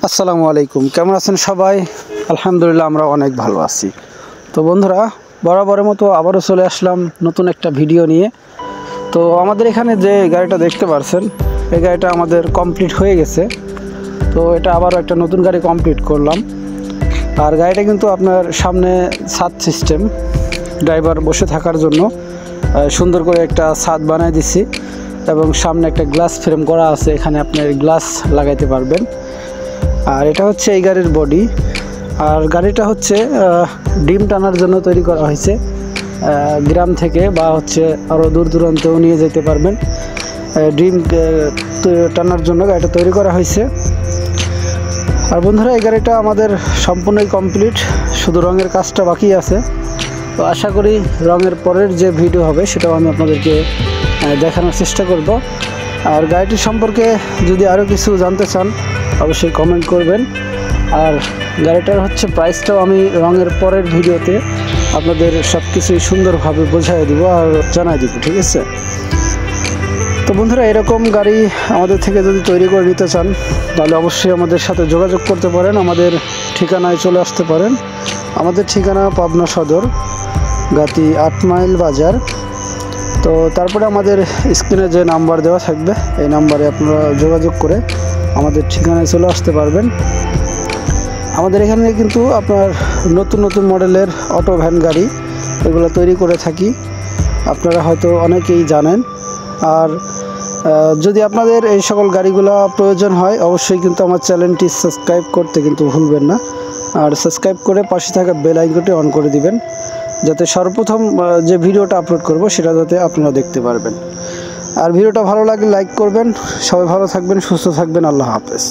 আসসালামু আলাইকুম, কেমন আছেন সবাই? আলহামদুলিল্লাহ, আমরা অনেক ভালো আছি। তো বন্ধুরা, বরাবরের মতো আবারও চলে আসলাম নতুন একটা ভিডিও নিয়ে। তো আমাদের এখানে যে গাড়িটা দেখতে পাচ্ছেন, এই গাড়িটা আমাদের কমপ্লিট হয়ে গেছে। তো এটা আবারও একটা নতুন গাড়ি কমপ্লিট করলাম। আর গাড়িটা কিন্তু আপনার সামনে ছাদ সিস্টেম, ড্রাইভার বসে থাকার জন্য সুন্দর করে একটা ছাদ বানিয়ে দিছি এবং সামনে একটা গ্লাস ফ্রেম করা আছে, এখানে আপনি গ্লাস লাগাইতে পারবেন। আর এটা হচ্ছে এই গাড়ির বডি। আর গাড়িটা হচ্ছে ডিম টানার জন্য তৈরি করা হয়েছে। গ্রাম থেকে বা হচ্ছে আরও দূর দূরান্তেও নিয়ে যেতে পারবেন। ডিম টানার জন্য গাড়িটা তৈরি করা হয়েছে। আর বন্ধুরা, এই গাড়িটা আমাদের সম্পূর্ণই কমপ্লিট, শুধু রঙের কাজটা বাকি আছে। তো আশা করি রঙের পরের যে ভিডিও হবে সেটাও আমি আপনাদেরকে দেখানোর চেষ্টা করব। আর গাড়িটির সম্পর্কে যদি আরও কিছু জানতে চান অবশ্যই কমেন্ট করবেন। আর গাড়িটার হচ্ছে প্রাইসটাও আমি রঙের পরের ভিডিওতে আপনাদের সব কিছুই সুন্দরভাবে বোঝাই দিব আর জানাই দিব, ঠিক আছে? তো বন্ধুরা, এরকম গাড়ি আমাদের থেকে যদি তৈরি করে নিতে চান তাহলে অবশ্যই আমাদের সাথে যোগাযোগ করতে পারেন, আমাদের ঠিকানায় চলে আসতে পারেন। আমাদের ঠিকানা পাবনা সদর, গাতি 8 মাইল বাজার। তো তারপরে আমাদের স্ক্রিনে যে নাম্বার দেওয়া থাকবে এই নাম্বারে আপনারা যোগাযোগ করে আমাদের ঠিকানায় চলে আসতে পারবেন। আমাদের এখানে কিন্তু আপনার নতুন নতুন মডেলের অটো ভ্যান গাড়ি এগুলো তৈরি করে থাকি, আপনারা হয়তো অনেকেই জানেন। আর যদি আপনাদের এই সকল গাড়িগুলো প্রয়োজন হয় অবশ্যই কিন্তু আমার চ্যানেলটি সাবস্ক্রাইব করতে কিন্তু ভুলবেন না। আর সাবস্ক্রাইব করে পাশে থাকা বেল আইকনটি অন করে দিবেন, যাতে সর্বপ্রথম যে ভিডিওটা আপলোড করব সেটা যাতে আপনারা দেখতে পারবেন। আর ভিডিওটা ভালো লাগলে লাইক করবেন। সবাই ভালো থাকবেন, সুস্থ থাকবেন। আল্লাহ হাফেজ।